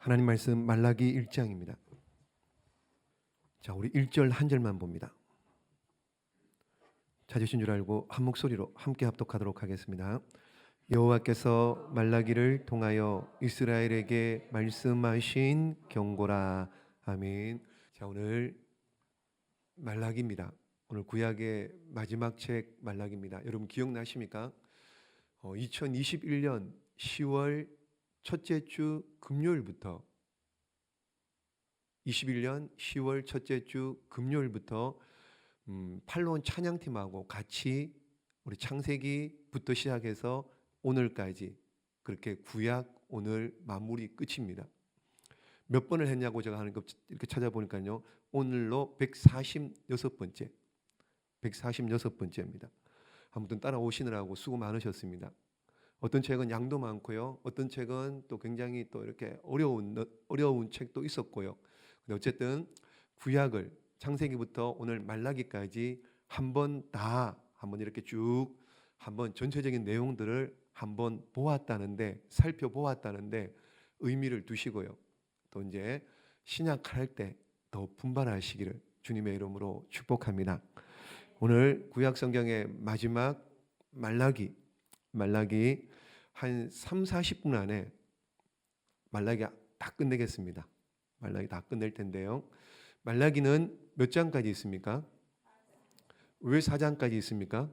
하나님 말씀 말라기 1장입니다. 자, 우리 1절 한 절만 봅니다. 찾으신 줄 알고 한 목소리로 함께 합독하도록 하겠습니다. 여호와께서 말라기를 통하여 이스라엘에게 말씀하신 경고라. 아멘. 자, 오늘 말라기입니다. 오늘 구약의 마지막 책 말라기입니다. 여러분 기억나십니까? 2021년 10월 첫째 주 금요일부터 21년 10월 첫째 주 금요일부터 팔로원 찬양팀하고 같이 우리 창세기부터 시작해서 오늘까지 그렇게 구약 오늘 마무리 끝입니다. 몇 번을 했냐고 제가 하는 거 이렇게 찾아보니까요, 오늘로 146번째입니다. 아무튼 따라오시느라고 수고 많으셨습니다. 어떤 책은 양도 많고요, 어떤 책은 또 굉장히 또 이렇게 어려운 책도 있었고요. 근데 어쨌든 구약을 창세기부터 오늘 말라기까지 한번 이렇게 쭉 한번 전체적인 내용들을 한번 살펴보았다는데 의미를 두시고요. 또 이제 신약할 때 더 분발하시기를 주님의 이름으로 축복합니다. 오늘 구약 성경의 마지막 말라기 한 3-40분 안에 말라기 다 끝내겠습니다. 말라기 다 끝낼 텐데요. 말라기는 몇 장까지 있습니까? 왜 4장까지 있습니까?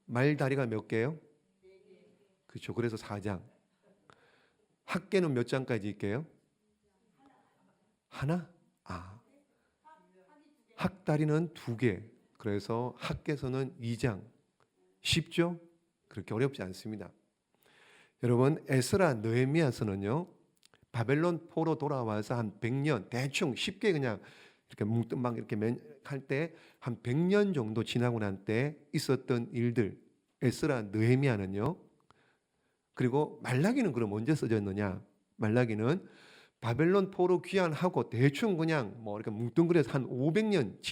말다리가 몇 개요? 그렇죠. 그래서 4장. 학계는 몇 장까지 있게요? 하나? 학다리는 2개. 그래서 학계서는 2장. 쉽죠? 그렇게 어렵지 않습니다. 여러분, 에스라 느헤미야서는요, 바벨론 포로 돌아와서 한 100년, 대충 쉽게 그냥 이렇게 뭉뚱막 이렇게 할 때 한 100년 정도 지나고 난 때 있었던 일들, 에스라 느헤미야는요. 그리고 말라기는 그럼 언제 써졌느냐? 말라기는 바벨론 포로 귀환하고 대충 그냥 뭐 이렇게 뭉뚱그려서 한 500년이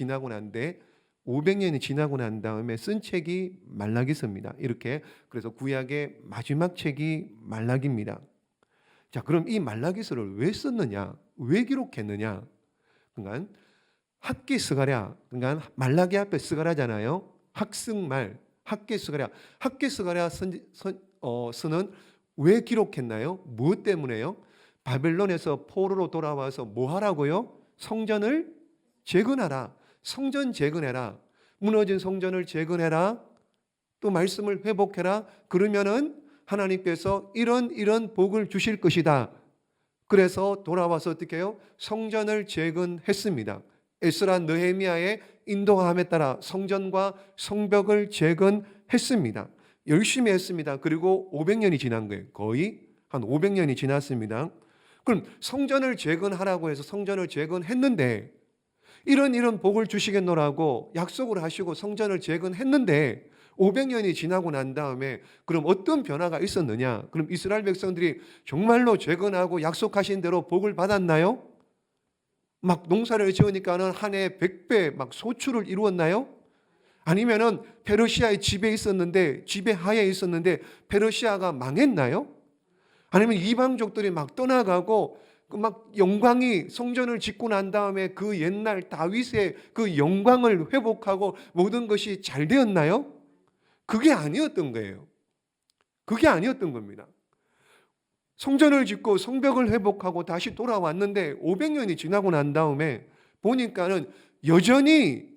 지나고 난 다음에 쓴 책이 말라기서입니다. 이렇게 그래서 구약의 마지막 책이 말라기입니다. 자, 그럼 이 말라기서를 왜 썼느냐? 왜 기록했느냐? 그러니까 학기 스가랴, 그러니까 말라기 앞에 스가랴잖아요. 학승말, 학기 스가랴. 학기 스가랴 서는 왜 기록했나요? 무엇 때문에요? 바벨론에서 포로로 돌아와서 뭐 하라고요? 성전을 재건하라. 성전 재건해라. 무너진 성전을 재건해라. 또 말씀을 회복해라. 그러면은 하나님께서 이런 복을 주실 것이다. 그래서 돌아와서 어떻게 해요? 성전을 재건했습니다. 에스라 느헤미야의 인도함에 따라 성전과 성벽을 재건했습니다. 열심히 했습니다. 그리고 500년이 지난 거예요. 거의 한 500년이 지났습니다. 그럼 성전을 재건하라고 해서 성전을 재건했는데 이런 복을 주시겠노라고 약속을 하시고 성전을 재건했는데 500년이 지나고 난 다음에 그럼 어떤 변화가 있었느냐? 그럼 이스라엘 백성들이 정말로 재건하고 약속하신 대로 복을 받았나요? 막 농사를 지으니까는 한 해에 100배 막 소출을 이루었나요? 아니면은 페르시아의 지배하에 있었는데 페르시아가 망했나요? 아니면 이방족들이 막 떠나가고 막 영광이 성전을 짓고 난 다음에 그 옛날 다윗의 그 영광을 회복하고 모든 것이 잘 되었나요? 그게 아니었던 거예요. 그게 아니었던 겁니다. 성전을 짓고 성벽을 회복하고 다시 돌아왔는데 500년이 지나고 난 다음에 보니까는 여전히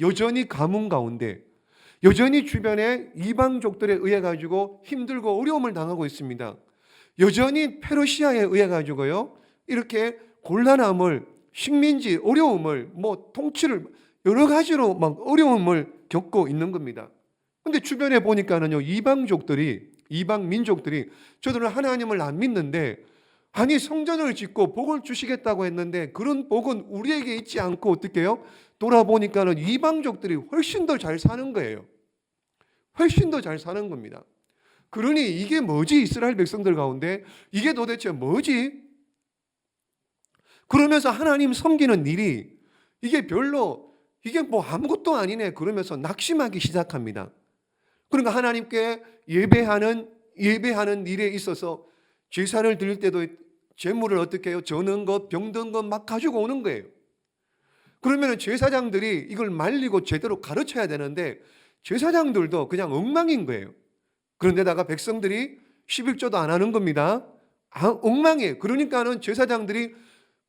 여전히 가뭄 가운데 여전히 주변에 이방족들에 의해 가지고 힘들고 어려움을 당하고 있습니다. 여전히 페르시아에 의해 가지고요, 이렇게 곤란함을, 식민지 어려움을, 통치를 여러 가지로 막 어려움을 겪고 있는 겁니다. 근데 주변에 보니까는요, 이방 민족들이 저들은 하나님을 안 믿는데, 아니 성전을 짓고 복을 주시겠다고 했는데 그런 복은 우리에게 있지 않고 어떻게 해요? 돌아보니까는 이방족들이 훨씬 더 잘 사는 거예요. 훨씬 더 잘 사는 겁니다. 그러니 이게 뭐지? 이스라엘 백성들 가운데 이게 도대체 뭐지? 그러면서 하나님 섬기는 일이 이게 뭐 아무것도 아니네 그러면서 낙심하기 시작합니다. 그러니까 하나님께 예배하는 일에 있어서 제사를 드릴 때도 재물을 어떻게 해요? 저는 것, 병든 것 막 가지고 오는 거예요. 그러면 제사장들이 이걸 말리고 제대로 가르쳐야 되는데 제사장들도 그냥 엉망인 거예요. 그런데다가 백성들이 11조도 안 하는 겁니다. 엉망이에요. 그러니까는 제사장들이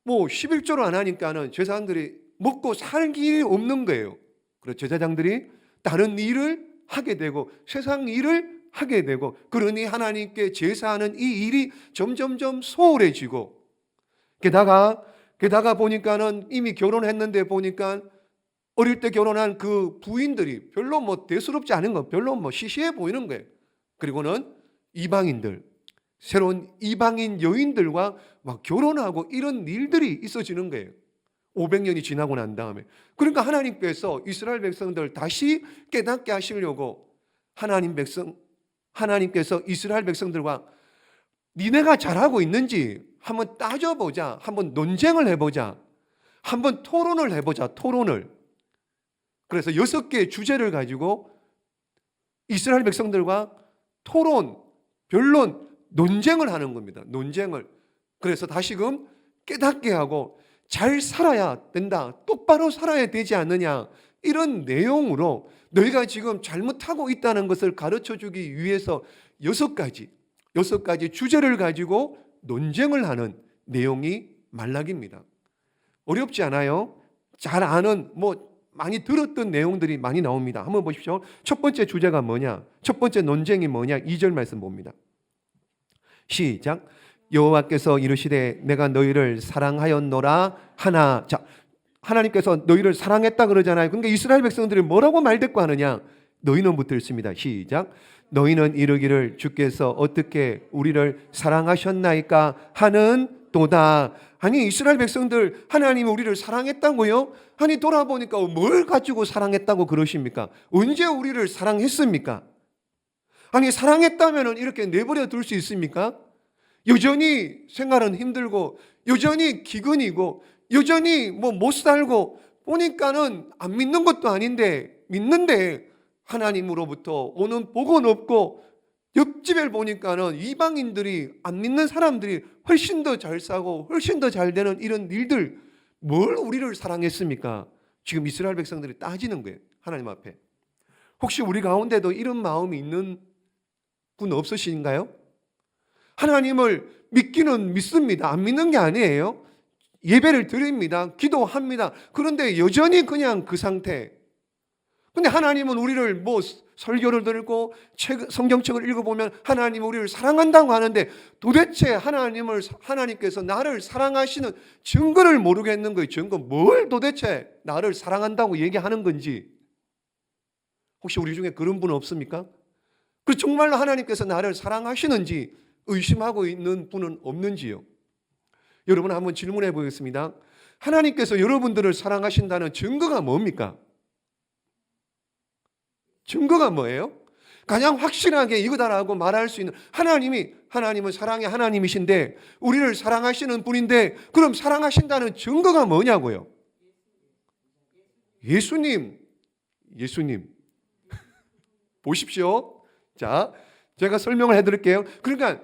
뭐 11조로 안 하니까는 제사장들이 먹고 살 길이 없는 거예요. 그래서 제사장들이 다른 일을 하게 되고 세상 일을 하게 되고, 그러니 하나님께 제사하는 이 일이 점점점 소홀해지고, 게다가 보니까는 이미 결혼했는데 보니까 어릴 때 결혼한 그 부인들이 별로 뭐 대수롭지 않은 거, 별로 뭐 시시해 보이는 거예요. 그리고는 이방인들, 새로운 이방인 여인들과 막 결혼하고 이런 일들이 있어지는 거예요. 500년이 지나고 난 다음에. 그러니까 하나님께서 이스라엘 백성들 다시 깨닫게 하시려고 하나님께서 이스라엘 백성들과 니네가 잘하고 있는지 한번 따져보자, 한번 논쟁을 해보자, 한번 토론을 해보자, 토론을. 그래서 6개의 주제를 가지고 이스라엘 백성들과 토론, 변론, 논쟁을 하는 겁니다. 논쟁을. 그래서 다시금 깨닫게 하고 잘 살아야 된다, 똑바로 살아야 되지 않느냐, 이런 내용으로 너희가 지금 잘못하고 있다는 것을 가르쳐주기 위해서 6가지 주제를 가지고 논쟁을 하는 내용이 말라기입니다. 어렵지 않아요? 잘 아는, 많이 들었던 내용들이 많이 나옵니다. 한번 보십시오. 첫 번째 주제가 뭐냐? 첫 번째 논쟁이 뭐냐? 2절 말씀 봅니다. 시작. 여호와께서 이르시되 내가 너희를 사랑하였노라 하나. 자, 하나님께서 너희를 사랑했다 그러잖아요. 그러니까 이스라엘 백성들이 뭐라고 말대꾸하느냐? 너희는 붙어 있습니다. 시작. 너희는 이르기를 주께서 어떻게 우리를 사랑하셨나이까 하는 도다. 아니, 이스라엘 백성들 하나님이 우리를 사랑했다고요? 아니, 돌아보니까 뭘 가지고 사랑했다고 그러십니까? 언제 우리를 사랑했습니까? 아니, 사랑했다면 이렇게 내버려 둘 수 있습니까? 여전히 생활은 힘들고 여전히 기근이고 여전히 못 살고 보니까는 안 믿는 것도 아닌데 믿는데 하나님으로부터 오는 복은 없고, 옆집에 보니까는 이방인들이, 안 믿는 사람들이 훨씬 더 잘 사고 훨씬 더 잘 되는 이런 일들, 뭘 우리를 사랑했습니까? 지금 이스라엘 백성들이 따지는 거예요, 하나님 앞에. 혹시 우리 가운데도 이런 마음이 있는 분 없으신가요? 하나님을 믿기는 믿습니다. 안 믿는 게 아니에요. 예배를 드립니다. 기도합니다. 그런데 여전히 그냥 그 상태. 근데 하나님은 우리를 설교를 들고 성경책을 읽어보면 하나님은 우리를 사랑한다고 하는데 도대체 하나님께서 나를 사랑하시는 증거를 모르겠는 거예요. 증거, 뭘 도대체 나를 사랑한다고 얘기하는 건지. 혹시 우리 중에 그런 분 없습니까? 그 정말로 하나님께서 나를 사랑하시는지 의심하고 있는 분은 없는지요? 여러분, 한번 질문해 보겠습니다. 하나님께서 여러분들을 사랑하신다는 증거가 뭡니까? 증거가 뭐예요? 가장 확실하게 이거다라고 말할 수 있는, 하나님은 사랑의 하나님이신데 우리를 사랑하시는 분인데, 그럼 사랑하신다는 증거가 뭐냐고요? 예수님. 보십시오. 자, 제가 설명을 해드릴게요. 그러니까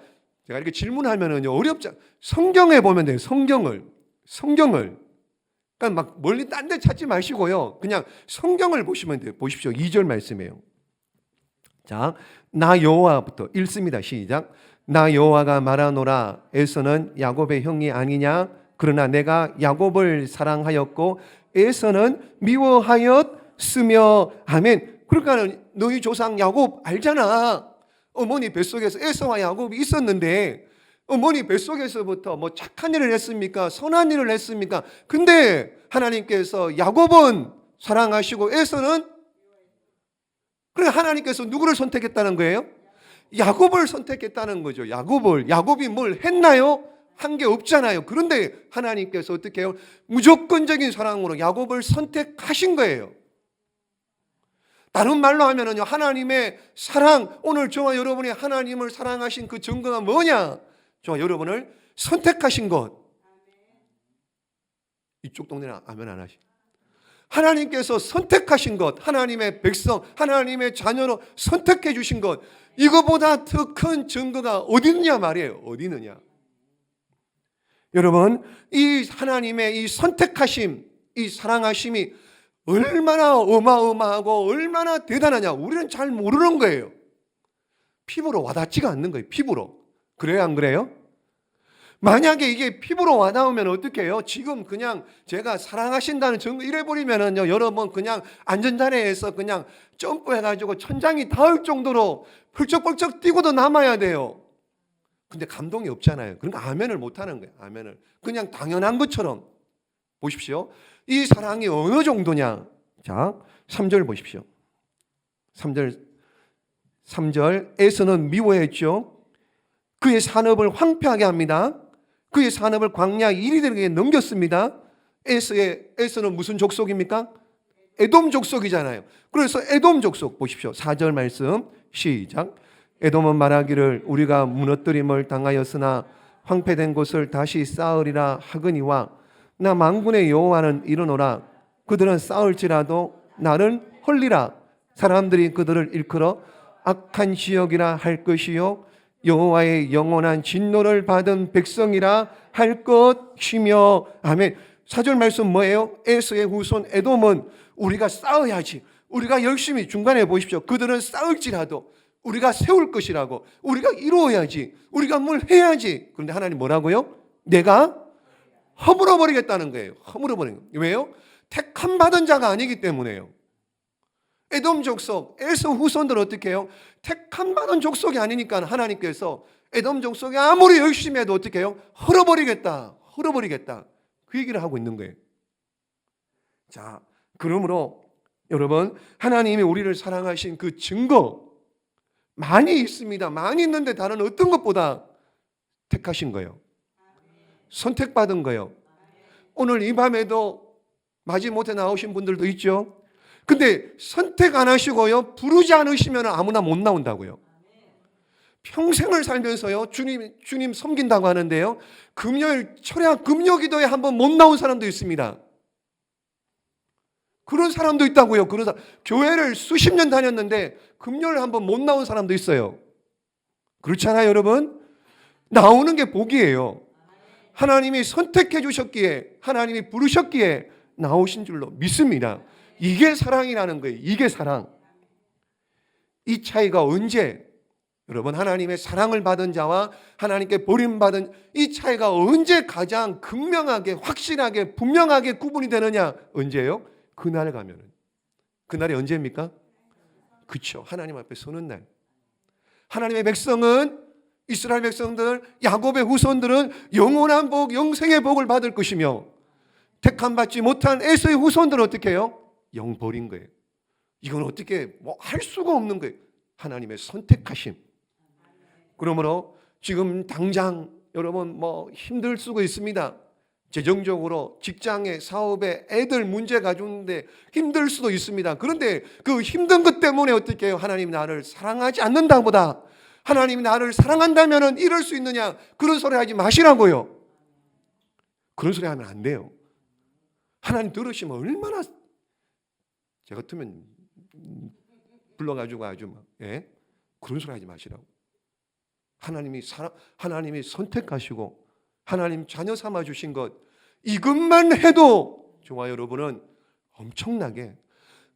제가 이렇게 질문하면은요, 어렵지 않아요. 성경에 보면 돼요. 성경을. 그러니까 막 멀리 딴 데 찾지 마시고요. 그냥 성경을 보시면 돼요. 보십시오. 2절 말씀이에요. 자, 나 여호와부터 읽습니다. 시작. 나 여호와가 말하노라. 에서는 야곱의 형이 아니냐? 그러나 내가 야곱을 사랑하였고 에서는 미워하였으며. 아멘. 그러니까 너희 조상 야곱 알잖아. 어머니 뱃속에서 에서와 야곱이 있었는데 어머니 뱃속에서부터 착한 일을 했습니까? 선한 일을 했습니까? 근데 하나님께서 야곱은 사랑하시고 에서는, 그러니까 하나님께서 누구를 선택했다는 거예요? 야곱을 선택했다는 거죠. 야곱이 뭘 했나요? 한 게 없잖아요. 그런데 하나님께서 어떻게 해요? 무조건적인 사랑으로 야곱을 선택하신 거예요. 다른 말로 하면은요, 하나님의 사랑, 오늘 저와 여러분이 하나님을 사랑하신 그 증거가 뭐냐? 저와 여러분을 선택하신 것. 이쪽 동네는 아멘 안 하시. 하나님께서 선택하신 것, 하나님의 백성, 하나님의 자녀로 선택해 주신 것, 이거보다 더 큰 증거가 어디 있느냐 말이에요. 어디 있느냐? 여러분, 이 하나님의 이 선택하심, 이 사랑하심이 얼마나 어마어마하고 얼마나 대단하냐, 우리는 잘 모르는 거예요. 피부로 와닿지가 않는 거예요. 피부로. 그래요, 안 그래요? 만약에 이게 피부로 와닿으면 어떻게 해요? 지금 그냥 제가 사랑하신다는 증거 이래버리면은요, 여러분 그냥 안전자리에서 그냥 점프해가지고 천장이 닿을 정도로 펄쩍펄쩍 뛰고도 남아야 돼요. 근데 감동이 없잖아요. 그러니까 아멘을 못하는 거예요. 아멘을. 그냥 당연한 것처럼. 보십시오. 이 사랑이 어느 정도냐. 자, 3절 보십시오. 3절 에서는 미워했죠. 그의 산업을 황폐하게 합니다. 그의 산업을 광야 이리들에게 넘겼습니다. 에서는 무슨 족속입니까? 에돔 족속이잖아요. 그래서 에돔 족속 보십시오. 4절 말씀 시작. 에돔은 말하기를 우리가 무너뜨림을 당하였으나 황폐된 곳을 다시 쌓으리라 하거니와 나 만군의 여호와는 이르노라. 그들은 쌓을지라도 나는 헐리라. 사람들이 그들을 일컬어 악한 지역이라 할 것이요 여호와의 영원한 진노를 받은 백성이라 할 것이며. 아멘. 4절 말씀 뭐예요? 에서의 후손 에돔은 우리가 쌓아야지, 우리가 열심히, 중간에 보십시오. 그들은 쌓을지라도 우리가 세울 것이라고, 우리가 이루어야지, 우리가 뭘 해야지. 그런데 하나님 뭐라고요? 내가 허물어 버리겠다는 거예요. 허물어 버리는 거예요. 왜요? 택함 받은 자가 아니기 때문에요. 에돔 족속, 에서 후손들 어떻게 해요? 택함 받은 족속이 아니니까 하나님께서 에돔 족속이 아무리 열심히 해도 어떻게 해요? 헐어버리겠다. 헐어버리겠다. 그 얘기를 하고 있는 거예요. 자, 그러므로 여러분, 하나님이 우리를 사랑하신 그 증거 많이 있습니다. 많이 있는데 다른 어떤 것보다 택하신 거예요. 선택받은 거예요. 오늘 이 밤에도 마지못해 나오신 분들도 있죠. 근데 선택 안 하시고요, 부르지 않으시면 아무나 못 나온다고요. 평생을 살면서요, 주님 섬긴다고 하는데요, 금요일 철야 금요기도에 한번 못 나온 사람도 있습니다. 그런 사람도 있다고요. 그런 사람, 교회를 수십 년 다녔는데 금요일 한번 못 나온 사람도 있어요. 그렇잖아요, 여러분? 나오는 게 복이에요. 하나님이 선택해 주셨기에, 하나님이 부르셨기에 나오신 줄로 믿습니다. 이게 사랑이라는 거예요. 이게 사랑. 이 차이가 언제, 여러분, 하나님의 사랑을 받은 자와 하나님께 버림받은 이 차이가 언제 가장 극명하게, 확실하게, 분명하게 구분이 되느냐? 언제예요? 그날 가면은. 그날이 언제입니까? 그렇죠. 하나님 앞에 서는 날. 하나님의 백성은, 이스라엘 백성들, 야곱의 후손들은 영원한 복, 영생의 복을 받을 것이며, 택함 받지 못한 에서의 후손들은 어떻게 해요? 영 버린 거예요. 이건 어떻게 할 수가 없는 거예요. 하나님의 선택하심. 그러므로 지금 당장 여러분 힘들 수가 있습니다. 재정적으로, 직장에, 사업에, 애들 문제 가지는데 힘들 수도 있습니다. 그런데 그 힘든 것 때문에 어떻게 해요? 하나님 나를 사랑하지 않는다 보다 하나님이 나를 사랑한다면 이럴 수 있느냐? 그런 소리 하지 마시라고요. 그런 소리 하면 안 돼요. 하나님 들으시면 얼마나, 제 같으면 불러가지고 아주 그런 소리 하지 마시라고. 하나님이 선택하시고 하나님 자녀 삼아 주신 것, 이것만 해도 저와 여러분은 엄청나게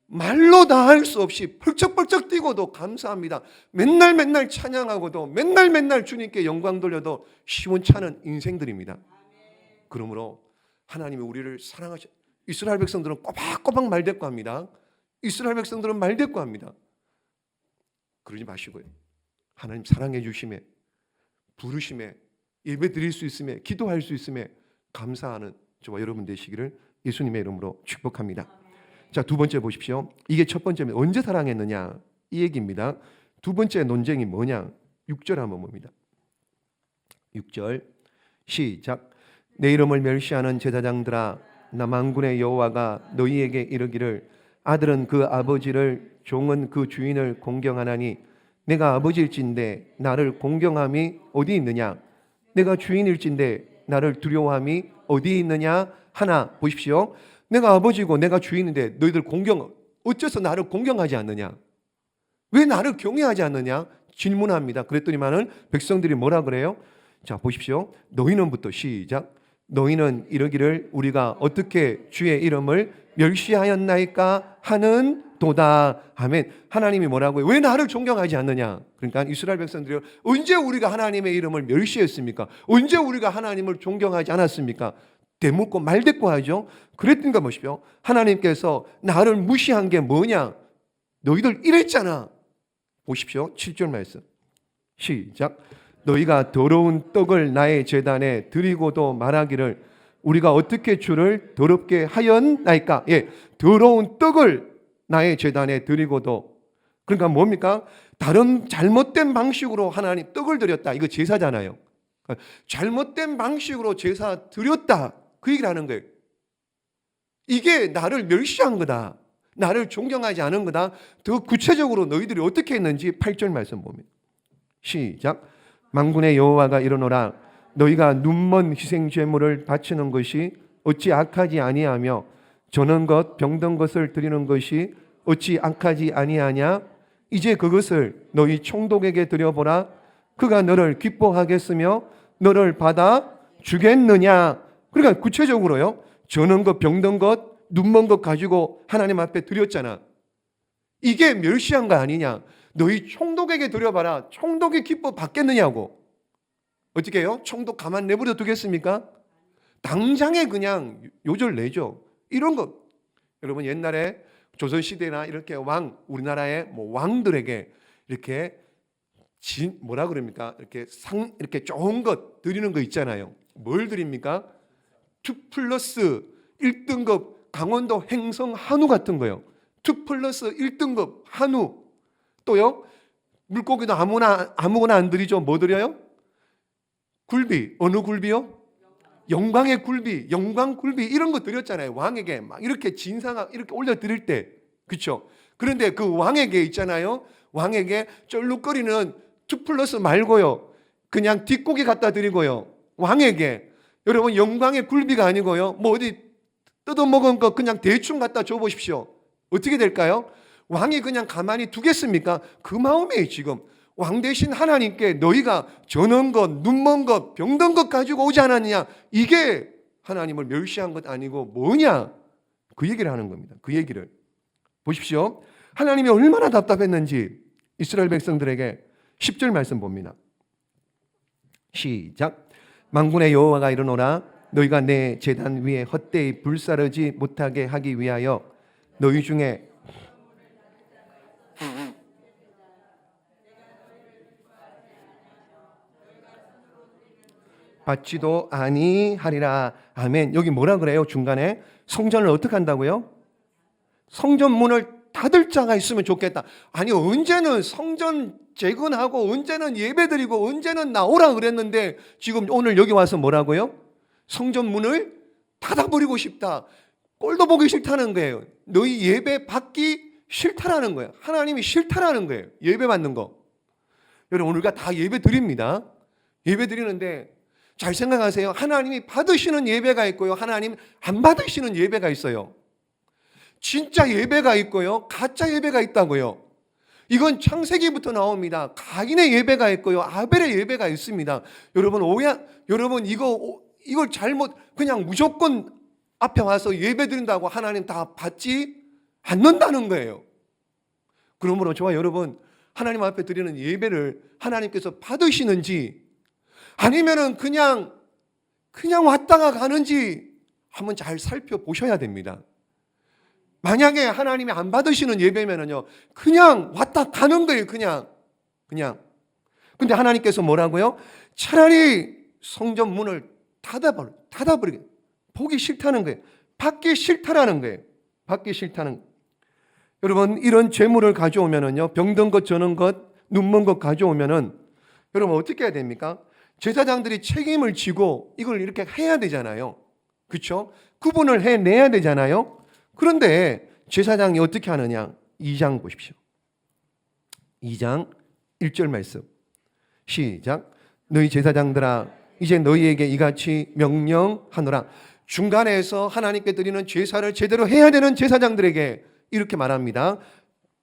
말로 다 할 수 없이 펄쩍펄쩍 뛰고도 감사합니다. 맨날 찬양하고도 맨날 주님께 영광 돌려도 시원찮은 인생들입니다. 그러므로 하나님이 우리를 사랑하셔. 이스라엘 백성들은 꼬박꼬박 말대꾸합니다. 이스라엘 백성들은 말대꾸합니다. 그러지 마시고요. 하나님 사랑해 주심에, 부르심에, 예배 드릴 수 있음에, 기도할 수 있음에 감사하는 저와 여러분 되시기를 예수님의 이름으로 축복합니다. 자, 두 번째 보십시오. 이게 첫 번째면 언제 사랑했느냐 이 얘기입니다. 두 번째 논쟁이 뭐냐? 6절 한번 봅니다. 6절 시작. 내 이름을 멸시하는 제사장들아, 나 만군의 여호와가 너희에게 이르기를 아들은 그 아버지를, 종은 그 주인을 공경하나니 내가 아버지일진데 나를 공경함이 어디 있느냐? 내가 주인일진데 나를 두려워함이 어디 있느냐 하나. 보십시오. 내가 아버지고 내가 주인인데 너희들 어째서 나를 공경하지 않느냐? 왜 나를 경외하지 않느냐? 질문합니다. 그랬더니만은 백성들이 뭐라 그래요? 자, 보십시오. 너희는부터 시작. 너희는 이러기를 우리가 어떻게 주의 이름을 멸시하였나이까 하는 도다. 아멘. 하나님이 뭐라고요? 왜 나를 존경하지 않느냐? 그러니까 이스라엘 백성들이 언제 우리가 하나님의 이름을 멸시했습니까? 언제 우리가 하나님을 존경하지 않았습니까? 대묻고 말대꾸하죠. 그랬던가 보십시오. 하나님께서 나를 무시한 게 뭐냐? 너희들 이랬잖아. 보십시오. 7절 말씀. 시작. 너희가 더러운 떡을 나의 제단에 드리고도 말하기를 우리가 어떻게 주를 더럽게 하였나이까? 예, 더러운 떡을 나의 제단에 드리고도, 그러니까 뭡니까? 다른 잘못된 방식으로 하나님 떡을 드렸다. 이거 제사잖아요. 잘못된 방식으로 제사 드렸다. 그 얘기를 하는 거예요. 이게 나를 멸시한 거다. 나를 존경하지 않은 거다. 더 구체적으로 너희들이 어떻게 했는지 8절 말씀 봅니다. 시작. 만군의 여호와가 이르노라 너희가 눈먼 희생 제물을 바치는 것이 어찌 악하지 아니하며 저는 것 병든 것을 드리는 것이 어찌 악하지 아니하냐? 이제 그것을 너희 총독에게 드려보라. 그가 너를 기뻐하겠으며 너를 받아 주겠느냐? 그러니까 구체적으로요. 저는 것 병든 것 눈먼 것 가지고 하나님 앞에 드렸잖아. 이게 멸시한 거 아니냐? 너희 총독에게 드려봐라. 총독이 기뻐 받겠느냐고. 어떻게 해요? 총독 가만 내버려 두겠습니까? 당장에 그냥 요절 내죠. 이런 거. 여러분 옛날에 조선시대나 이렇게 우리나라의 뭐 왕들에게 이렇게 뭐라 그럽니까? 이렇게 좋은 것 드리는 거 있잖아요. 뭘 드립니까? 2+1 1등급 강원도 행성 한우 같은 거요. 2+1 1등급 한우. 또요, 물고기도 아무거나 안 드리죠. 뭐 드려요? 굴비. 어느 굴비요? 영광의 굴비, 영광 굴비 이런 거 드렸잖아요. 왕에게 막 이렇게 진상 이렇게 올려 드릴 때, 그렇죠? 그런데 그 왕에게 있잖아요. 왕에게 쩔룩거리는 2+ 말고요, 그냥 뒷고기 갖다 드리고요. 왕에게 여러분 영광의 굴비가 아니고요, 뭐 어디 뜯어먹은 거 그냥 대충 갖다 줘보십시오. 어떻게 될까요? 왕이 그냥 가만히 두겠습니까? 그 마음이에요. 지금 왕 대신 하나님께 너희가 저는 것, 눈먼 것, 병든 것 가지고 오지 않았느냐? 이게 하나님을 멸시한 것 아니고 뭐냐? 그 얘기를 하는 겁니다. 그 얘기를 보십시오. 하나님이 얼마나 답답했는지 이스라엘 백성들에게 10절 말씀 봅니다. 시작. 만군의 여호와가 이르노라 너희가 내 제단 위에 헛되이 불사르지 못하게 하기 위하여 너희 중에 받지도 아니하리라. 아멘. 여기 뭐라 그래요? 중간에 성전을 어떻게 한다고요? 성전 문을 닫을 자가 있으면 좋겠다. 아니 언제는 성전 재건하고 언제는 예배드리고 언제는 나오라 그랬는데 지금 오늘 여기 와서 뭐라고요? 성전 문을 닫아버리고 싶다. 꼴도 보기 싫다는 거예요. 너희 예배 받기 싫다라는 거예요. 하나님이 싫다라는 거예요. 예배 받는 거. 여러분 우리가 다 예배 드립니다. 예배 드리는데 잘 생각하세요. 하나님이 받으시는 예배가 있고요, 하나님 안 받으시는 예배가 있어요. 진짜 예배가 있고요, 가짜 예배가 있다고요. 이건 창세기부터 나옵니다. 가인의 예배가 있고요, 아벨의 예배가 있습니다. 여러분 이걸 잘못 그냥 무조건 앞에 와서 예배 드린다고 하나님 다 받지 않는다는 거예요. 그러므로 저와 여러분 하나님 앞에 드리는 예배를 하나님께서 받으시는지 아니면은 그냥 왔다가 가는지 한번 잘 살펴보셔야 됩니다. 만약에 하나님이 안 받으시는 예배면은요, 그냥 왔다 가는 거예요. 그냥. 근데 하나님께서 뭐라고요? 차라리 성전 문을 닫아버리게. 보기 싫다는 거예요. 받기 싫다라는 거예요. 받기 싫다는. 여러분 이런 재물을 가져오면은요, 병든 것, 저는 것, 눈먼 것 가져오면은 여러분 어떻게 해야 됩니까? 제사장들이 책임을 지고 이걸 이렇게 해야 되잖아요. 그렇죠? 구분을 해내야 되잖아요. 그런데 제사장이 어떻게 하느냐? 2장 보십시오. 2장 1절 말씀. 시작. 너희 제사장들아 이제 너희에게 이같이 명령하노라. 중간에서 하나님께 드리는 제사를 제대로 해야 되는 제사장들에게 이렇게 말합니다.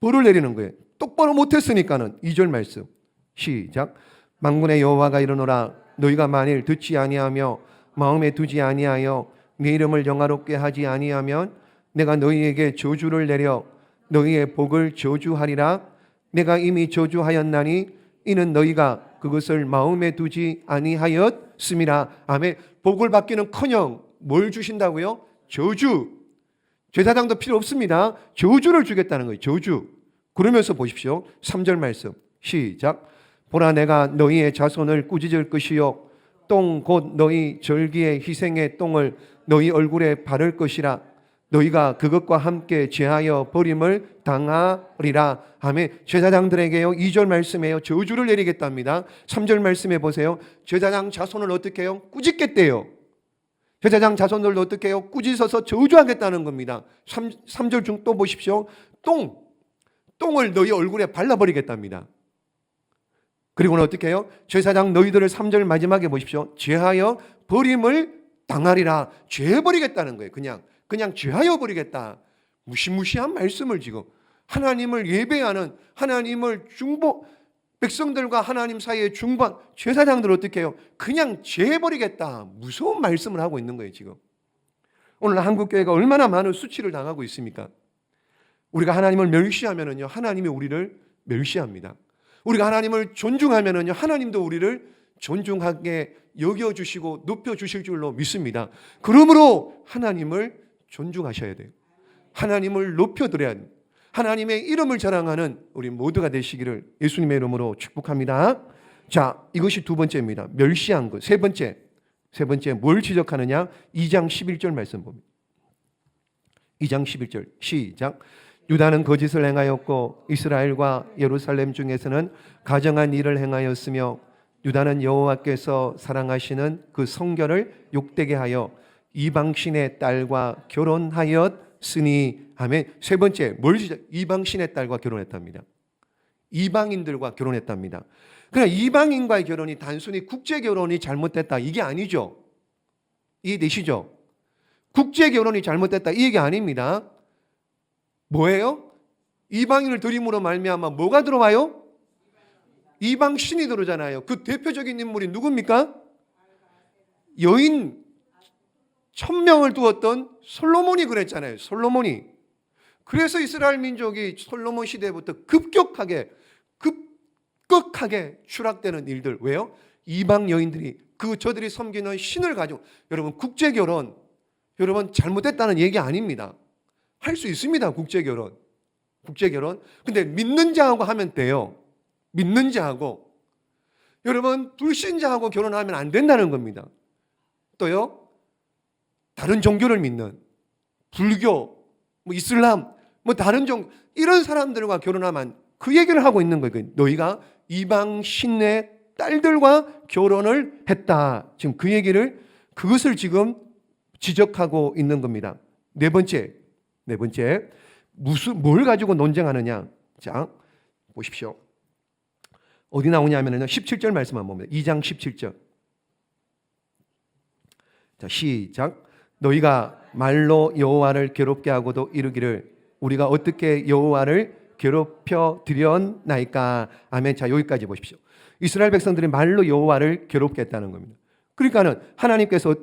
벌을 내리는 거예요. 똑바로 못했으니까는. 2절 말씀. 시작. 만군의 여호와가 이르노라 너희가 만일 듣지 아니하며 마음에 두지 아니하여 네 이름을 영화롭게 하지 아니하면 내가 너희에게 저주를 내려 너희의 복을 저주하리라. 내가 이미 저주하였나니 이는 너희가 그것을 마음에 두지 아니하였음이라. 아멘. 복을 받기는커녕 뭘 주신다고요? 저주. 제사장도 필요 없습니다. 저주를 주겠다는 거예요. 저주. 그러면서 보십시오. 3절 말씀 시작. 보라 내가 너희의 자손을 꾸짖을 것이요 똥 곧 너희 절기의 희생의 똥을 너희 얼굴에 바를 것이라. 너희가 그것과 함께 제하여 버림을 당하리라. 아멘. 제사장들에게요 2절 말씀에요 저주를 내리겠답니다. 3절 말씀에 보세요. 제사장 자손을 어떻게 해요? 꾸짖겠대요. 제사장 자손들도 어떻게 해요? 꾸짖어서 저주하겠다는 겁니다. 3절 중 또 보십시오. 똥을 너희 얼굴에 발라버리겠답니다. 그리고는 어떻게 해요? 제사장 너희들을 3절 마지막에 보십시오. 죄하여 버림을 당하리라. 죄해버리겠다는 거예요. 그냥 죄하여 버리겠다. 무시무시한 말씀을 지금 하나님을 예배하는 하나님을 백성들과 하나님 사이의 중반 제사장들 어떻게 해요? 그냥 죄해버리겠다. 무서운 말씀을 하고 있는 거예요 지금. 오늘 한국교회가 얼마나 많은 수치를 당하고 있습니까? 우리가 하나님을 멸시하면은요 하나님이 우리를 멸시합니다. 우리가 하나님을 존중하면은요 하나님도 우리를 존중하게 여겨주시고 높여주실 줄로 믿습니다. 그러므로 하나님을 존중하셔야 돼요. 하나님을 높여드려야 돼요. 하나님의 이름을 자랑하는 우리 모두가 되시기를 예수님의 이름으로 축복합니다. 자, 이것이 두 번째입니다. 멸시한 것. 세 번째 뭘 지적하느냐? 2장 11절 말씀 봅니다. 2장 11절 시작. 유다는 거짓을 행하였고 이스라엘과 예루살렘 중에서는 가정한 일을 행하였으며 유다는 여호와께서 사랑하시는 그 성결을 욕되게 하여 이방신의 딸과 결혼하였으니. 아멘. 세 번째 뭘 지적? 이방신의 딸과 결혼했답니다. 이방인들과 결혼했답니다. 그러나 이방인과의 결혼이 단순히 국제 결혼이 잘못됐다 이게 아니죠. 이해되시죠? 국제 결혼이 잘못됐다 이 얘기 아닙니다. 뭐예요? 이방인을 들임으로 말미암아 뭐가 들어와요? 이방 신이 들어오잖아요. 그 대표적인 인물이 누굽니까? 여인 1000명을 두었던 솔로몬이 그랬잖아요. 솔로몬이. 그래서 이스라엘 민족이 솔로몬 시대부터 급격하게 추락되는 일들. 왜요? 이방 여인들이 저들이 섬기는 신을 가지고. 여러분 국제결혼 여러분 잘못됐다는 얘기 아닙니다. 할 수 있습니다. 국제결혼. 근데 믿는 자하고 하면 돼요. 믿는 자하고. 여러분 불신자하고 결혼하면 안 된다는 겁니다. 또요 다른 종교를 믿는 불교, 이슬람, 다른 종교 이런 사람들과 결혼하면 그 얘기를 하고 있는 거예요. 너희가 이방 신의 딸들과 결혼을 했다. 지금 그것을 지금 지적하고 있는 겁니다. 네 번째 뭘 가지고 논쟁하느냐? 자, 보십시오. 어디 나오냐면요 17절 말씀 한번 봅니다. 2장 17절. 자, 시작. 너희가 말로 여호와를 괴롭게 하고도 이르기를 우리가 어떻게 여호와를 괴롭혀 드렸나이까. 아멘. 자, 여기까지 보십시오. 이스라엘 백성들이 말로 여호와를 괴롭게 했다는 겁니다. 그러니까는 하나님께서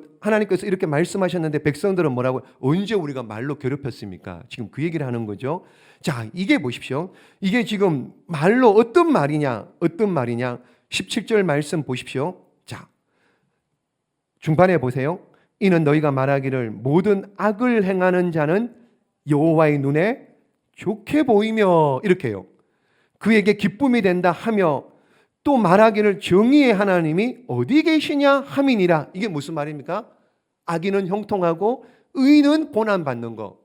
이렇게 말씀하셨는데 백성들은 뭐라고? 언제 우리가 말로 괴롭혔습니까? 지금 그 얘기를 하는 거죠. 자, 이게 보십시오. 이게 지금 말로 어떤 말이냐? 17절 말씀 보십시오. 자, 중반에 보세요. 이는 너희가 말하기를 모든 악을 행하는 자는 여호와의 눈에 좋게 보이며 이렇게 해요. 그에게 기쁨이 된다 하며 또 말하기를 정의의 하나님이 어디 계시냐 함이니라. 이게 무슨 말입니까? 악인은 형통하고 의인은 고난받는 거.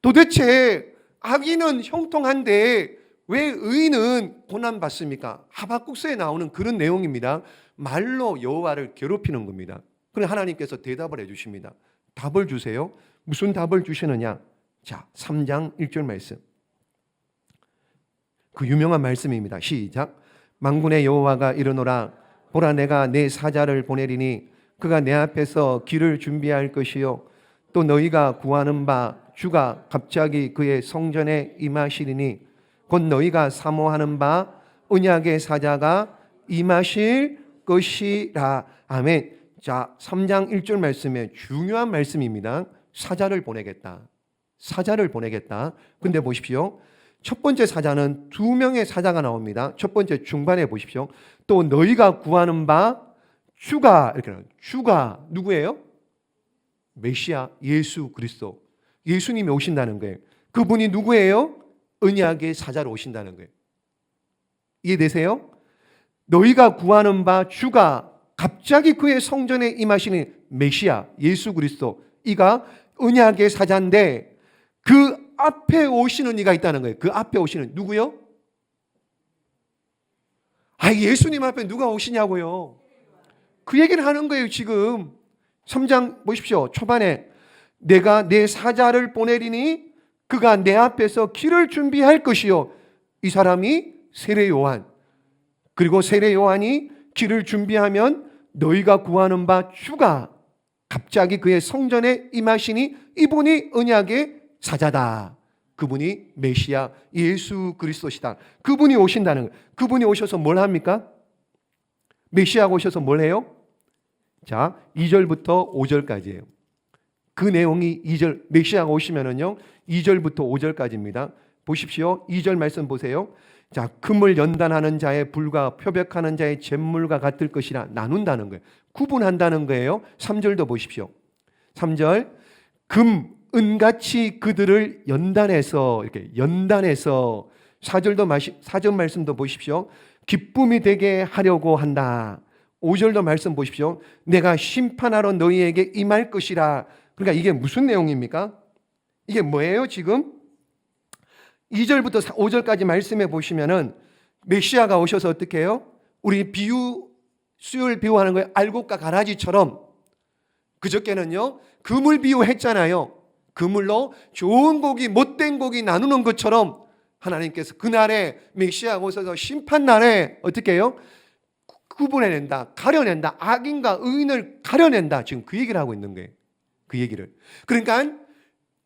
도대체 악인은 형통한데 왜 의인은 고난받습니까? 하박국서에 나오는 그런 내용입니다. 말로 여호와를 괴롭히는 겁니다. 그래서 하나님께서 대답을 해주십니다. 답을 주세요. 무슨 답을 주시느냐? 자, 3장 1절 말씀. 그 유명한 말씀입니다. 시작. 만군의 여호와가 이르노라. 보라 내가 내 사자를 보내리니 그가 내 앞에서 길을 준비할 것이요 또 너희가 구하는 바 주가 갑자기 그의 성전에 임하시리니 곧 너희가 사모하는 바 언약의 사자가 임하실 것이라. 아멘. 자, 3장 1절 말씀에 중요한 말씀입니다. 사자를 보내겠다. 사자를 보내겠다. 근데 보십시오. 첫 번째 사자는 2명의 사자가 나옵니다. 첫 번째 중반에 보십시오. 또 너희가 구하는 바 주가, 이렇게 나와요. 주가 누구예요? 메시아 예수 그리스도. 예수님이 오신다는 거예요. 그분이 누구예요? 언약의 사자로 오신다는 거예요. 이해되세요? 너희가 구하는 바 주가 갑자기 그의 성전에 임하시는 메시아 예수 그리스도, 이가 언약의 사자인데 그 앞에 오시는 이가 있다는 거예요. 그 앞에 오시는 누구요? 예수님 앞에 누가 오시냐고요. 그 얘기를 하는 거예요. 지금 3장 보십시오. 초반에 내가 내 사자를 보내리니 그가 내 앞에서 길을 준비할 것이요. 이 사람이 세례 요한. 그리고 세례 요한이 길을 준비하면 너희가 구하는 바 주가 갑자기 그의 성전에 임하시니 이분이 언약의 사자다. 그분이 메시아 예수 그리스도시다. 그분이 오신다는 거예요. 그분이 오셔서 뭘 합니까? 메시아가 오셔서 뭘 해요? 자, 2절부터 5절까지예요. 그 내용이 2절, 메시아가 오시면은요 2절부터 5절까지입니다. 보십시오. 2절 말씀 보세요. 자, 금을 연단하는 자의 불과 표백하는 자의 잿물과 같을 것이라. 나눈다는 거예요. 구분한다는 거예요. 3절도 보십시오. 3절, 금, 은같이 그들을 연단해서, 이렇게 연단해서. 4절 말씀도 보십시오. 기쁨이 되게 하려고 한다. 5절도 말씀 보십시오. 내가 심판하러 너희에게 임할 것이라. 그러니까 이게 무슨 내용입니까? 이게 뭐예요 지금? 2절부터 5절까지 말씀해 보시면은 메시아가 오셔서 어떻게 해요? 우리 수율 비유하는 거예요. 알곡과 가라지처럼. 그저께는요 금을 비유했잖아요. 그물로 좋은 고기 못된 고기 나누는 것처럼 하나님께서 그날에 메시아가 오셔서 심판날에 어떻게 해요? 구분해낸다, 가려낸다. 악인과 의인을 가려낸다. 지금 그 얘기를 하고 있는 거예요. 그 얘기를. 그러니까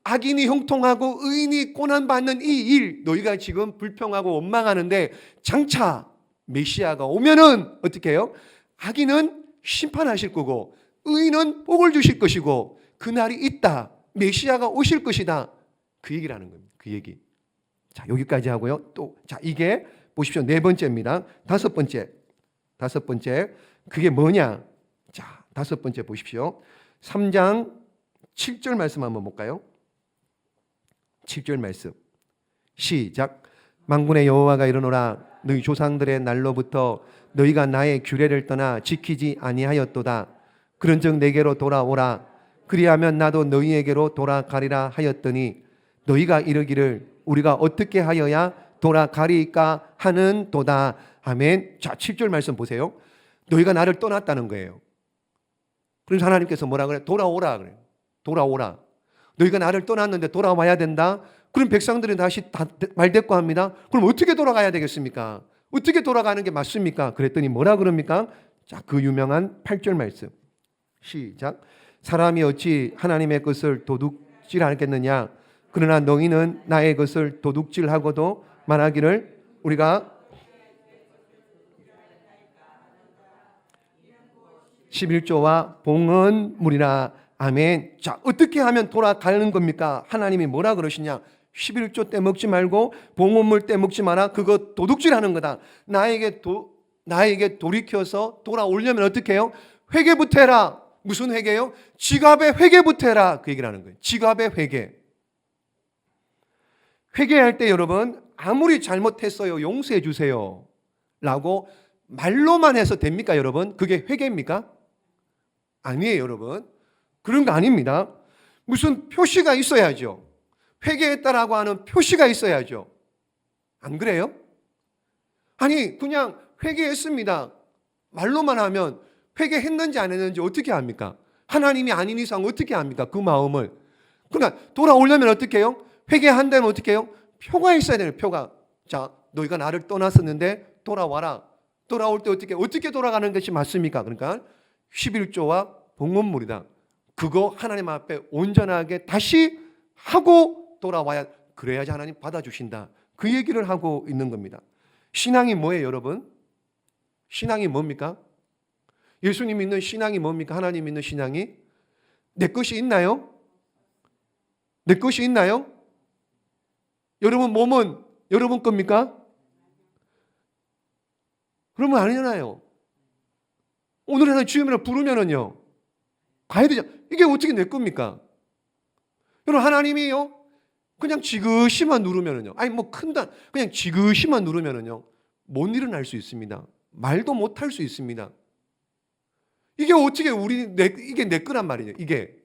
악인이 형통하고 의인이 고난받는 이 일, 너희가 지금 불평하고 원망하는데 장차 메시아가 오면은 어떻게 해요? 악인은 심판하실 거고 의인은 복을 주실 것이고 그날이 있다. 메시아가 오실 것이다. 그 얘기를 하는 겁니다. 그 얘기. 자, 여기까지 하고요. 또, 자, 이게 보십시오. 4번째입니다. 5번째. 그게 뭐냐? 자, 5번째 보십시오. 3장 7절 말씀 한번 볼까요? 7절 말씀 시작. 만군의 여호와가 이르노라. 너희 조상들의 날로부터 너희가 나의 규례를 떠나 지키지 아니하였도다. 그런즉 내게로 돌아오라. 그리하면 나도 너희에게로 돌아가리라 하였더니 너희가 이르기를 우리가 어떻게 하여야 돌아가리까 하는도다. 아멘. 자, 7절 말씀 보세요. 너희가 나를 떠났다는 거예요. 그래서 하나님께서 뭐라 그래요? 돌아오라 그래요. 돌아오라. 너희가 나를 떠났는데 돌아와야 된다. 그럼 백성들은 다시 말대꾸합니다. 그럼 어떻게 돌아가야 되겠습니까? 어떻게 돌아가는 게 맞습니까? 그랬더니 뭐라 그럽니까? 자, 그 유명한 8절 말씀 시작. 사람이 어찌 하나님의 것을 도둑질 하겠느냐? 그러나 너희는 나의 것을 도둑질하고도 말하기를 우리가 11조와 봉헌물이라. 아멘. 자, 어떻게 하면 돌아가는 겁니까? 하나님이 뭐라 그러시냐? 11조 떼먹지 말고 봉헌물 떼먹지 마라. 그거 도둑질하는 거다. 나에게 돌이켜서 돌아오려면 어떻게 해요? 회개부터 해라. 무슨 회개요? 지갑의 회개부터 해라. 그 얘기를 하는 거예요. 지갑의 회개. 회개할 때 여러분 아무리 잘못했어요 용서해 주세요 라고 말로만 해서 됩니까 여러분? 그게 회개입니까? 아니에요 여러분. 그런 거 아닙니다. 무슨 표시가 있어야죠. 회개했다라고 하는 표시가 있어야죠. 안 그래요? 아니 그냥 회개했습니다 말로만 하면 회개했는지 안 했는지 어떻게 합니까? 하나님이 아닌 이상 어떻게 합니까? 그 마음을. 그러니까 돌아오려면 어떻게 해요? 회개한다면 어떻게 해요? 표가 있어야 돼요. 표가. 자, 너희가 나를 떠났었는데 돌아와라. 돌아올 때 어떻게 돌아가는 것이 맞습니까? 그러니까 11조와 봉헌물이다. 그거 하나님 앞에 온전하게 다시 하고 돌아와야, 그래야지 하나님 받아주신다. 그 얘기를 하고 있는 겁니다. 신앙이 뭐예요 여러분? 신앙이 뭡니까? 예수님 믿는 신앙이 뭡니까? 하나님 믿는 신앙이 내 것이 있나요? 내 것이 있나요? 여러분 몸은 여러분 겁니까? 그러면 아니잖아요. 오늘 하나 주님을 부르면은요 가야 되죠. 이게 어떻게 내 겁니까? 여러분 하나님이요 그냥 지그시만 누르면은요, 아니 뭐 큰다 그냥 지그시만 누르면은요 못 일어날 수 있습니다. 말도 못 할 수 있습니다. 이게 어떻게 이게 내 거란 말이죠. 이게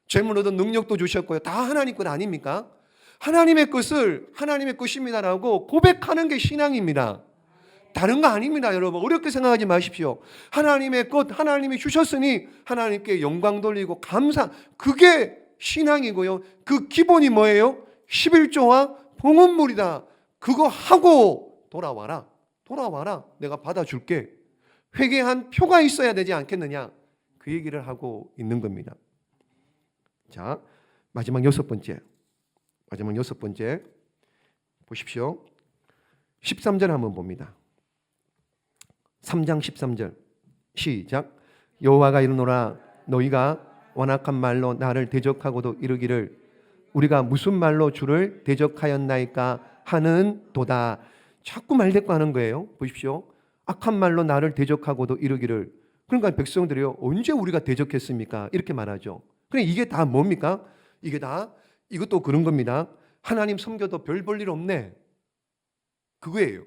재물 얻은 능력도 주셨고요. 다 하나님 것 아닙니까? 하나님의 것을 하나님의 것입니다라고 고백하는 게 신앙입니다. 다른 거 아닙니다, 여러분. 어렵게 생각하지 마십시오. 하나님의 것, 하나님이 주셨으니 하나님께 영광 돌리고 감사, 그게 신앙이고요. 그 기본이 뭐예요? 11조와 봉헌물이다. 그거 하고 돌아와라. 돌아와라. 내가 받아줄게. 회개한 표가 있어야 되지 않겠느냐? 그 얘기를 하고 있는 겁니다. 자, 마지막 여섯 번째 보십시오. 13절 한번 봅니다. 3장 13절 시작. 여호와가 이르노라 너희가 완악한 말로 나를 대적하고도 이르기를 우리가 무슨 말로 주를 대적하였나이까 하는 도다. 자꾸 말대꾸 하는 거예요. 보십시오. 악한 말로 나를 대적하고도 이르기를. 그러니까 백성들이요 언제 우리가 대적했습니까? 이렇게 말하죠. 그래 이게 다 뭡니까? 이게 다 이것도 그런 겁니다. 하나님 섬겨도 별 볼 일 없네. 그거예요.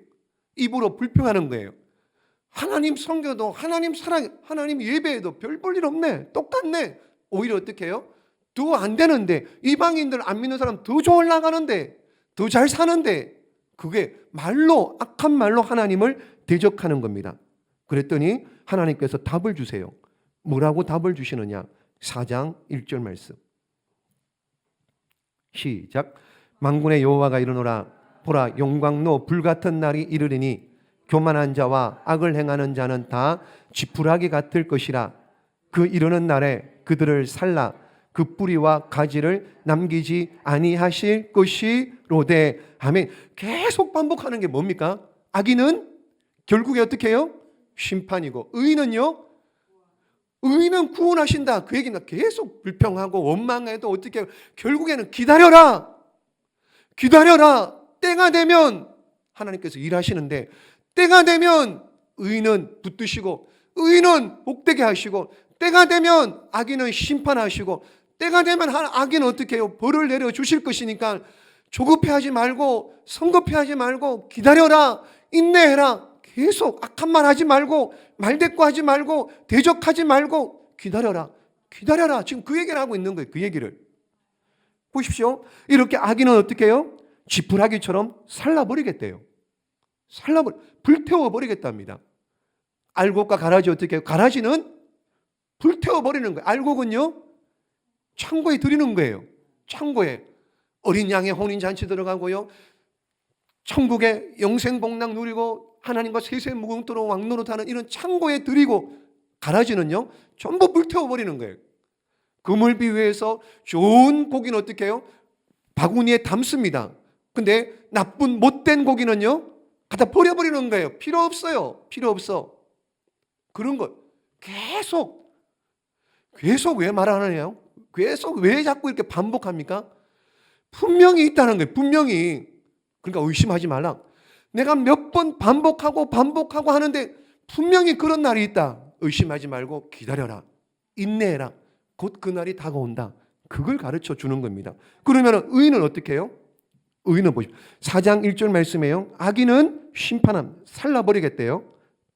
입으로 불평하는 거예요. 하나님 섬겨도 하나님 사랑, 하나님 예배해도 별 볼 일 없네. 똑같네. 오히려 어떻게 해요? 더 안 되는데 이방인들 안 믿는 사람 더 좋을 나가는데 더 잘 사는데 그게 말로 악한 말로 하나님을 대적하는 겁니다. 그랬더니 하나님께서 답을 주세요. 뭐라고 답을 주시느냐? 4장 1절 말씀 시작. 만군의 여호와가 이르노라 보라 영광로 불같은 날이 이르리니 교만한 자와 악을 행하는 자는 다 지푸라기 같을 것이라. 그 이르는 날에 그들을 살라 그 뿌리와 가지를 남기지 아니하실 것이로되. 아멘. 계속 반복하는 게 뭡니까? 악인은 결국에 어떻게 해요? 심판이고 의인은요? 의인은 구원하신다. 그 얘기는 계속 불평하고 원망해도 어떻게 해요? 결국에는 기다려라. 기다려라. 때가 되면 하나님께서 일하시는데 때가 되면 의인은 붙드시고 의인은 복되게 하시고 때가 되면 악인은 심판하시고 때가 되면 악인은 어떻게 해요? 벌을 내려주실 것이니까 조급해하지 말고 성급해하지 말고 기다려라. 인내해라. 계속 악한 말 하지 말고 말대꾸하지 말고 대적하지 말고 기다려라. 기다려라. 지금 그 얘기를 하고 있는 거예요. 그 얘기를 보십시오. 이렇게 악인은 어떻게 해요? 지푸라기처럼 살라버리겠대요. 불태워버리겠답니다. 알곡과 가라지 어떻게 해요? 가라지는 불태워버리는 거예요. 알곡은요 창고에 들이는 거예요. 창고에 어린 양의 혼인잔치 들어가고요 천국의 영생복락 누리고 하나님과 세세무궁토록 왕노릇하는 이런 창고에 들이고 가라지는요 전부 불태워버리는 거예요. 그물비 위에서 좋은 고기는 어떻게 해요? 바구니에 담습니다. 근데 나쁜 못된 고기는요 갖다 버려버리는 거예요. 필요 없어요. 필요 없어. 그런 거 계속 왜 말하느냐요? 계속 왜 자꾸 이렇게 반복합니까? 분명히 있다는 거예요. 분명히. 그러니까 의심하지 말라. 내가 몇 번 반복하고 하는데 분명히 그런 날이 있다. 의심하지 말고 기다려라. 인내해라. 곧 그 날이 다가온다. 그걸 가르쳐 주는 겁니다. 그러면 의인은 어떻게 해요? 의인은 보십시오. 4장 1절 말씀이에요. 악인은 심판함, 살라버리겠대요.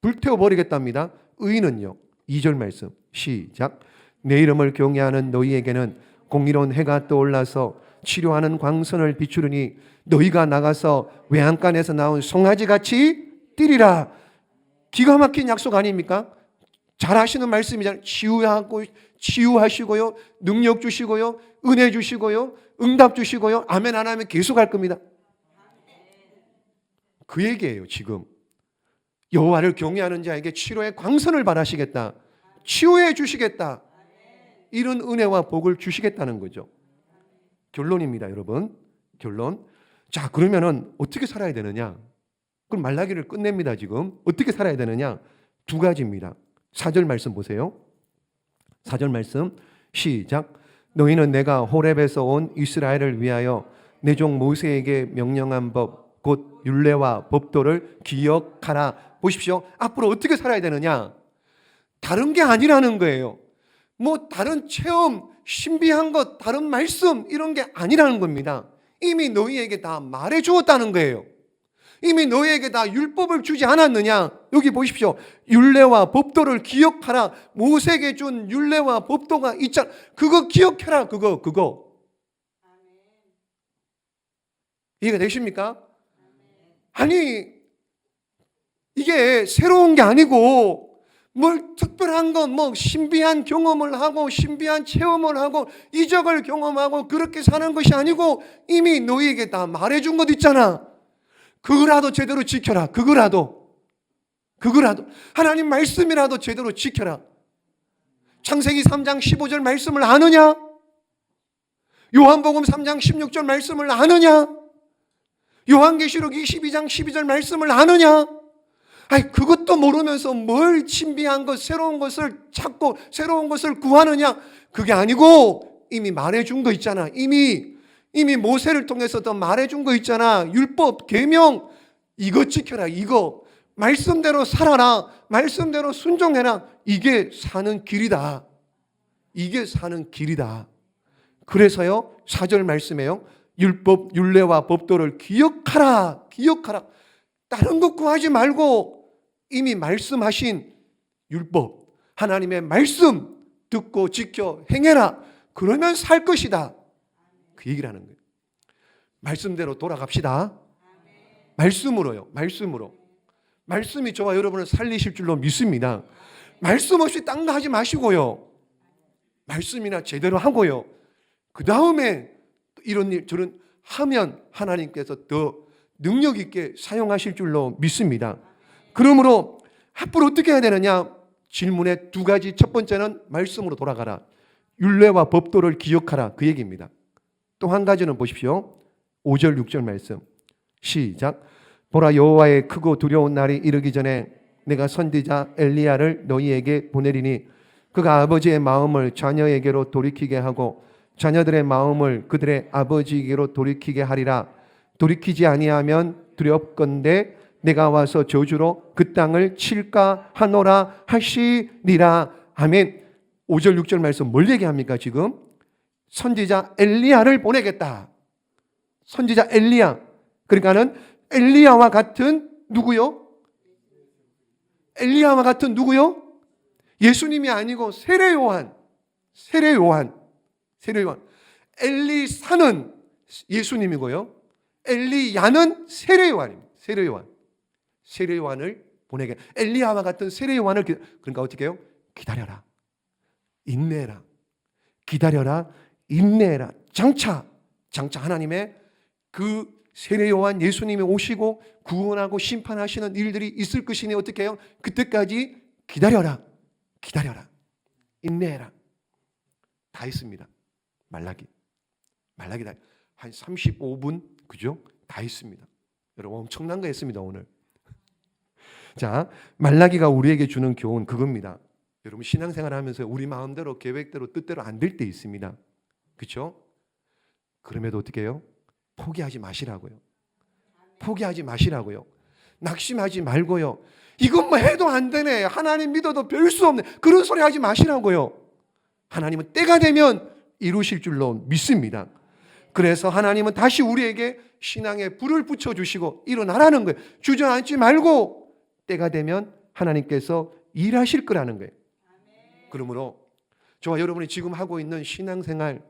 불태워버리겠답니다. 의인은요. 2절 말씀 시작. 내 이름을 경외하는 너희에게는 공의로운 해가 떠올라서 치료하는 광선을 비추르니 너희가 나가서 외양간에서 나온 송아지같이 뛰리라. 기가 막힌 약속 아닙니까? 잘 하시는 말씀이잖아요. 치유하시고요 능력 주시고요 은혜 주시고요 응답 주시고요 아멘 안 하면 계속 할 겁니다. 그 얘기예요. 지금 여호와를 경외하는 자에게 치료의 광선을 바라시겠다. 치유해 주시겠다. 이런 은혜와 복을 주시겠다는 거죠. 결론입니다, 여러분. 결론. 자, 그러면은 어떻게 살아야 되느냐? 그럼 말라기를 끝냅니다, 지금. 어떻게 살아야 되느냐? 두 가지입니다. 4절 말씀 보세요. 4절 말씀 시작. 너희는 내가 호렙에서 온 이스라엘을 위하여 내 종 모세에게 명령한 법 곧 율례와 법도를 기억하라. 보십시오. 앞으로 어떻게 살아야 되느냐? 다른 게 아니라는 거예요. 뭐 다른 체험, 신비한 것, 다른 말씀 이런 게 아니라는 겁니다. 이미 너희에게 다 말해 주었다는 거예요. 이미 너희에게 다 율법을 주지 않았느냐? 여기 보십시오. 율례와 법도를 기억하라. 모세에게 준 율례와 법도가 있잖아. 그거 기억해라. 그거. 이해가 되십니까? 아니, 이게 새로운 게 아니고 뭘 특별한 것, 뭐 신비한 경험을 하고 신비한 체험을 하고 이적을 경험하고 그렇게 사는 것이 아니고 이미 너희에게 다 말해준 것 있잖아. 그거라도 제대로 지켜라. 그거라도 하나님 말씀이라도 제대로 지켜라. 창세기 3장 15절 말씀을 아느냐? 요한복음 3장 16절 말씀을 아느냐? 요한계시록 22장 12절 말씀을 아느냐? 아니, 그것도 모르면서 뭘 신비한 것, 새로운 것을 찾고 새로운 것을 구하느냐? 그게 아니고 이미 말해준 거 있잖아. 이미 모세를 통해서도 말해준 거 있잖아. 율법, 계명, 이거 지켜라. 이거 말씀대로 살아라. 말씀대로 순종해라. 이게 사는 길이다. 이게 사는 길이다. 그래서요, 4절 말씀에요, 율법, 율례와 법도를 기억하라. 다른 것 구하지 말고 이미 말씀하신 율법, 하나님의 말씀 듣고 지켜 행해라. 그러면 살 것이다. 그 얘기를 하는 거예요. 말씀대로 돌아갑시다. 말씀으로요. 말씀이 저와 여러분을 살리실 줄로 믿습니다. 말씀 없이 딴 거 하지 마시고요. 말씀이나 제대로 하고요. 그 다음에 이런 일 저런 하면 하나님께서 더 능력 있게 사용하실 줄로 믿습니다. 그러므로 앞으로 어떻게 해야 되느냐? 질문의 두 가지. 첫 번째는 말씀으로 돌아가라. 율례와 법도를 기억하라. 그 얘기입니다. 또 한 가지는 보십시오. 5절 6절 말씀 시작. 보라, 여호와의 크고 두려운 날이 이르기 전에 내가 선지자 엘리야를 너희에게 보내리니 그가 아버지의 마음을 자녀에게로 돌이키게 하고 자녀들의 마음을 그들의 아버지에게로 돌이키게 하리라. 돌이키지 아니하면 두렵건대 내가 와서 저주로 그 땅을 칠까 하노라 하시리라. 아멘. 5절 6절 말씀 뭘 얘기합니까? 지금 선지자 엘리야를 보내겠다. 선지자 엘리야. 그러니까는 엘리야와 같은 누구요? 엘리야와 같은 누구요? 예수님이 아니고 세례 요한. 엘리사는 예수님이고요. 엘리야는 세례 요한입니다. 세례 요한을 보내게. 엘리야와 같은 세례 요한을 그러니까 어떻게 해요? 기다려라. 인내해라. 기다려라. 인내해라. 장차 하나님의 그 세례 요한 예수님이 오시고 구원하고 심판하시는 일들이 있을 것이니 어떻게 해요? 그때까지 기다려라. 인내해라. 다 있습니다. 말라기 다 한 35분 그죠? 다 있습니다. 여러분 엄청난 거 했습니다 오늘. 자, 말라기가 우리에게 주는 교훈 그겁니다. 여러분 신앙생활 하면서 우리 마음대로 계획대로 뜻대로 안 될 때 있습니다. 그렇죠? 그럼에도 어떻게 해요? 포기하지 마시라고요. 낙심하지 말고요. 이건 뭐 해도 안 되네. 하나님 믿어도 별 수 없네. 그런 소리 하지 마시라고요. 하나님은 때가 되면 이루실 줄로 믿습니다. 그래서 하나님은 다시 우리에게 신앙에 불을 붙여주시고 일어나라는 거예요. 주저앉지 말고 때가 되면 하나님께서 일하실 거라는 거예요. 그러므로 저와 여러분이 지금 하고 있는 신앙생활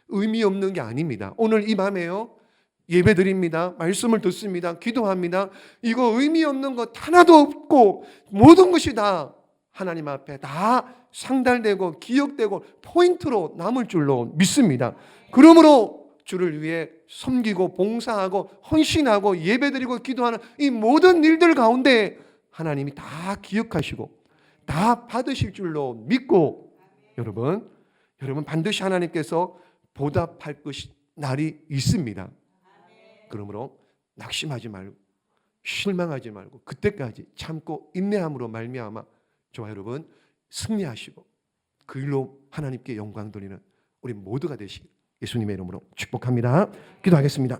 의미 없는 게 아닙니다. 오늘 이 밤에요. 예배 드립니다. 말씀을 듣습니다. 기도합니다. 이거 의미 없는 것 하나도 없고 모든 것이 다 하나님 앞에 다 상달되고 기억되고 포인트로 남을 줄로 믿습니다. 그러므로 주를 위해 섬기고 봉사하고 헌신하고 예배드리고 기도하는 이 모든 일들 가운데 하나님이 다 기억하시고 다 받으실 줄로 믿고 여러분 반드시 하나님께서 보답할 것이 날이 있습니다. 그러므로 낙심하지 말고 실망하지 말고 그때까지 참고 인내함으로 말미암아 저와 여러분 승리하시고 그 일로 하나님께 영광 돌리는 우리 모두가 되시길 예수님의 이름으로 축복합니다. 기도하겠습니다.